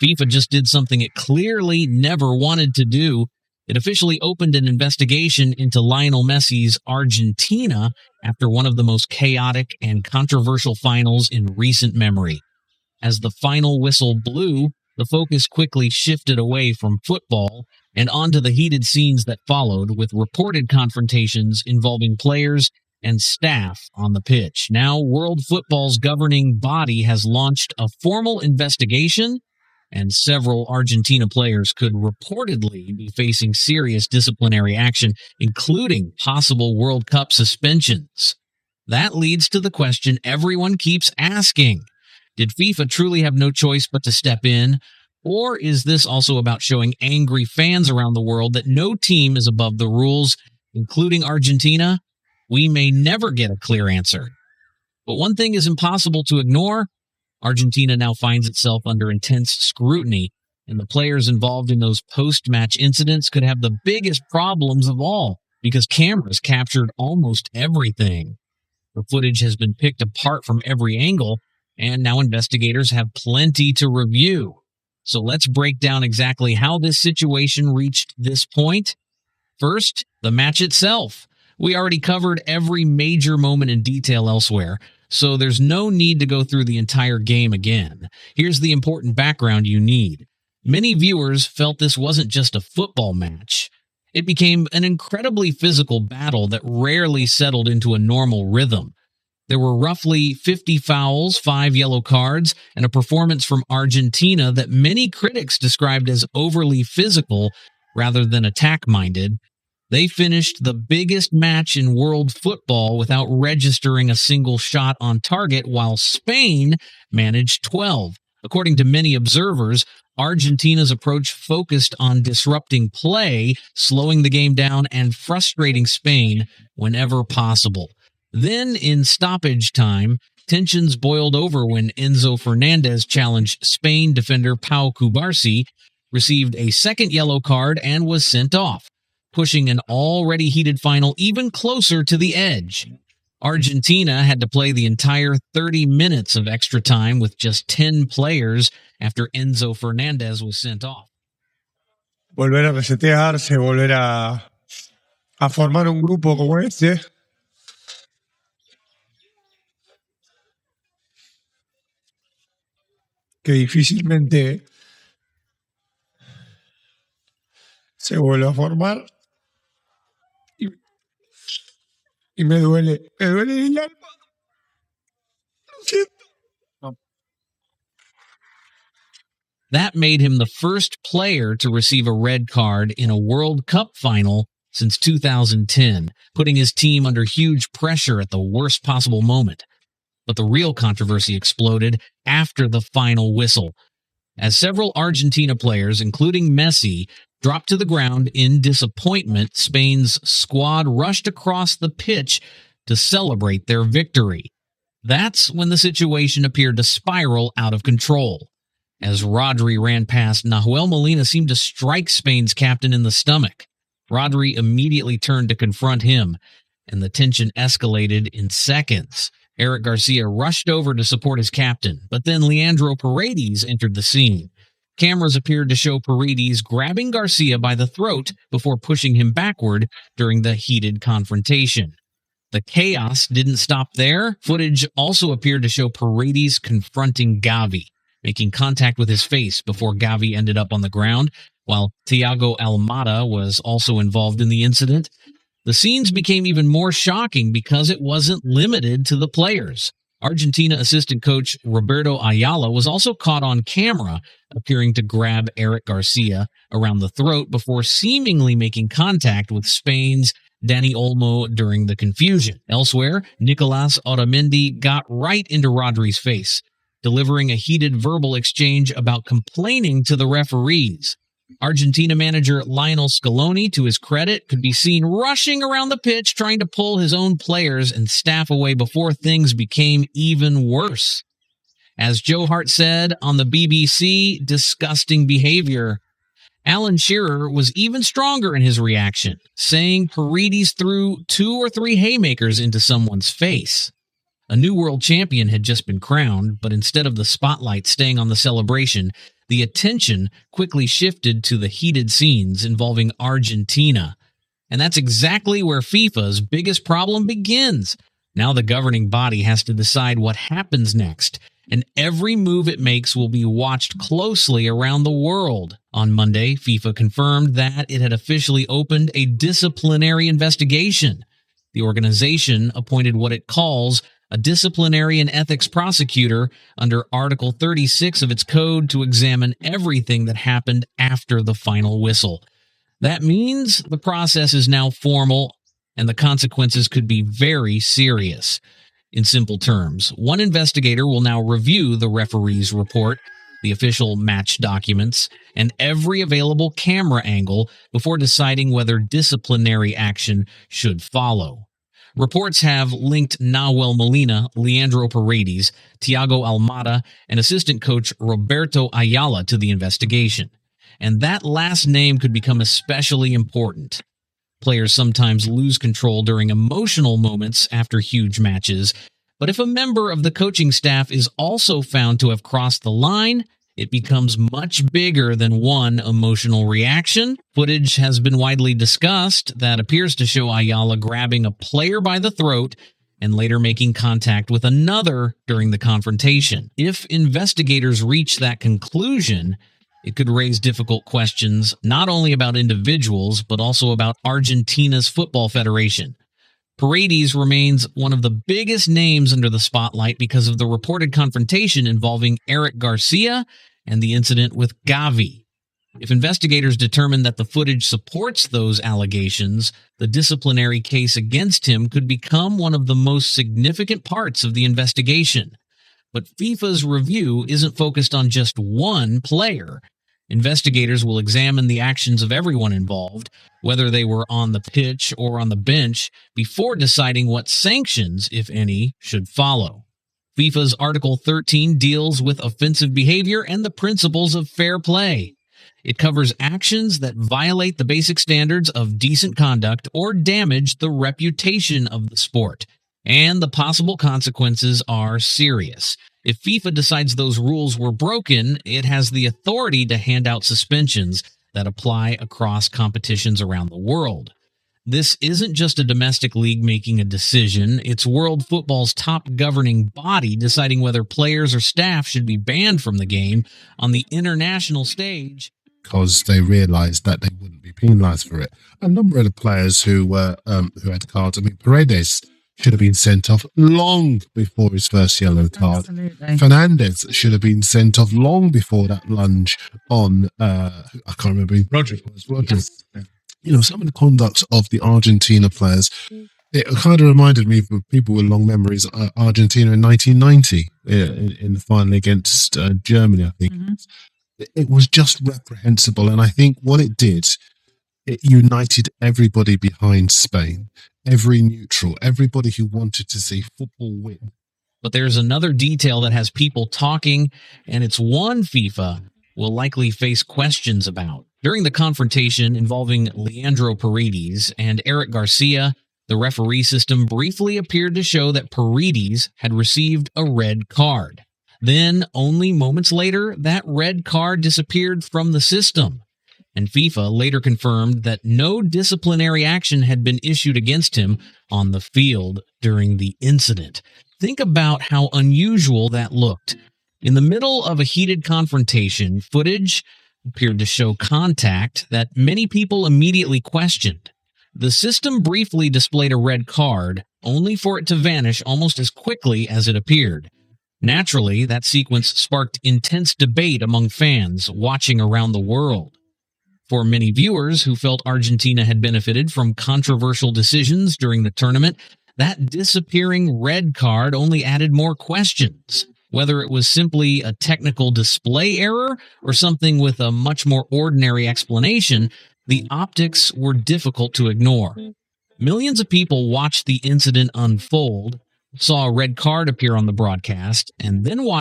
FIFA just did something it clearly never wanted to do. It officially opened an investigation into Lionel Messi's Argentina after one of the most chaotic and controversial finals in recent memory. As the final whistle blew, the focus quickly shifted away from football and onto the heated scenes that followed, with reported confrontations involving players and staff on the pitch. Now, world football's governing body has launched a formal investigation, and several Argentina players could reportedly be facing serious disciplinary action, including possible World Cup suspensions. That leads to the question everyone keeps asking. Did FIFA truly have no choice but to step in? Or is this also about showing angry fans around the world that no team is above the rules, including Argentina? We may never get a clear answer. But one thing is impossible to ignore. Argentina now finds itself under intense scrutiny, and the players involved in those post-match incidents could have the biggest problems of all, because cameras captured almost everything. The footage has been picked apart from every angle, and now investigators have plenty to review. So let's break down exactly how this situation reached this point. First, the match itself. We already covered every major moment in detail elsewhere, so there's no need to go through the entire game again. Here's the important background you need. Many viewers felt this wasn't just a football match. It became an incredibly physical battle that rarely settled into a normal rhythm. There were roughly 50 fouls, 5 yellow cards, and a performance from Argentina that many critics described as overly physical rather than attack-minded. They finished the biggest match in world football without registering a single shot on target, while Spain managed 12. According to many observers, Argentina's approach focused on disrupting play, slowing the game down, and frustrating Spain whenever possible. Then, in stoppage time, tensions boiled over when Enzo Fernandez challenged Spain defender Pau Cubarsí, received a second yellow card, and was sent off, pushing an already heated final even closer to the edge. Argentina had to play the entire 30 minutes of extra time with just 10 players after Enzo Fernandez was sent off. Volver a resetearse, volver a formar un grupo como este. Que difícilmente se vuelve a formar. Y me duele el alma. Lo siento. That made him the first player to receive a red card in a World Cup final since 2010, putting his team under huge pressure at the worst possible moment. But the real controversy exploded after the final whistle, as several Argentina players, including Messi, dropped to the ground in disappointment. Spain's squad rushed across the pitch to celebrate their victory. That's when the situation appeared to spiral out of control. As Rodri ran past, Nahuel Molina seemed to strike Spain's captain in the stomach. Rodri immediately turned to confront him, and the tension escalated in seconds. Eric Garcia rushed over to support his captain, but then Leandro Paredes entered the scene. Cameras appeared to show Paredes grabbing Garcia by the throat before pushing him backward during the heated confrontation. The chaos didn't stop there. Footage also appeared to show Paredes confronting Gavi, making contact with his face before Gavi ended up on the ground, while Thiago Almada was also involved in the incident. The scenes became even more shocking because it wasn't limited to the players. Argentina assistant coach Roberto Ayghkiala was also caught on camera, appearing to grab Eric Garcia around the throat before seemingly making contact with Spain's Dani Olmo during the confusion. Elsewhere, Nicolas Otamendi got right into Rodri's face, delivering a heated verbal exchange about complaining to the referees. Argentina manager Lionel Scaloni, to his credit, could be seen rushing around the pitch trying to pull his own players and staff away before things became even worse. As Joe Hart said on the BBC, disgusting behavior. Alan Shearer was even stronger in his reaction, saying Paredes threw 2 or 3 haymakers into someone's face. A new world champion had just been crowned, but instead of the spotlight staying on the celebration, the attention quickly shifted to the heated scenes involving Argentina. And that's exactly where FIFA's biggest problem begins. Now the governing body has to decide what happens next, and every move it makes will be watched closely around the world. On Monday, FIFA confirmed that it had officially opened a disciplinary investigation. The organization appointed what it calls a disciplinary and ethics prosecutor under Article 36 of its code to examine everything that happened after the final whistle. That means the process is now formal, and the consequences could be very serious. In simple terms, one investigator will now review the referee's report, the official match documents, and every available camera angle before deciding whether disciplinary action should follow. Reports have linked Nahuel Molina, Leandro Paredes, Thiago Almada, and assistant coach Roberto Ayghkiala to the investigation. And that last name could become especially important. Players sometimes lose control during emotional moments after huge matches, but if a member of the coaching staff is also found to have crossed the line, it becomes much bigger than one emotional reaction. Footage has been widely discussed that appears to show Ayghkiala grabbing a player by the throat and later making contact with another during the confrontation. If investigators reach that conclusion, it could raise difficult questions not only about individuals, but also about Argentina's football federation. Paredes remains one of the biggest names under the spotlight because of the reported confrontation involving Eric Garcia and the incident with Gavi. If investigators determine that the footage supports those allegations, the disciplinary case against him could become one of the most significant parts of the investigation. But FIFA's review isn't focused on just one player. Investigators will examine the actions of everyone involved, whether they were on the pitch or on the bench, before deciding what sanctions, if any, should follow. FIFA's Article 13 deals with offensive behavior and the principles of fair play. It covers actions that violate the basic standards of decent conduct or damage the reputation of the sport. And the possible consequences are serious. If FIFA decides those rules were broken, it has the authority to hand out suspensions that apply across competitions around the world. This isn't just a domestic league making a decision, it's world football's top governing body deciding whether players or staff should be banned from the game on the international stage. Because they realised that they wouldn't be penalised for it. A number of the players who had cards, I mean, Paredes should have been sent off long before his first yellow card. Absolutely. Fernandez should have been sent off long before that lunge on, I can't remember. Rodgers. Yeah. You know, some of the conduct of the Argentina players, it kind of reminded me of people with long memories, Argentina in 1990 in the final against Germany, I think. Mm-hmm. It was just reprehensible. And I think what it did, it united everybody behind Spain. Every neutral, everybody who wanted to see football win. But there's another detail that has people talking, and it's one FIFA will likely face questions about. During the confrontation involving Leandro Paredes and Eric Garcia, the referee system briefly appeared to show that Paredes had received a red card. Then, only moments later, that red card disappeared from the system. And FIFA later confirmed that no disciplinary action had been issued against him on the field during the incident. Think about how unusual that looked. In the middle of a heated confrontation, footage appeared to show contact that many people immediately questioned. The system briefly displayed a red card, only for it to vanish almost as quickly as it appeared. Naturally, that sequence sparked intense debate among fans watching around the world. For many viewers who felt Argentina had benefited from controversial decisions during the tournament, that disappearing red card only added more questions. Whether it was simply a technical display error or something with a much more ordinary explanation, the optics were difficult to ignore. Millions of people watched the incident unfold, saw a red card appear on the broadcast, and then watched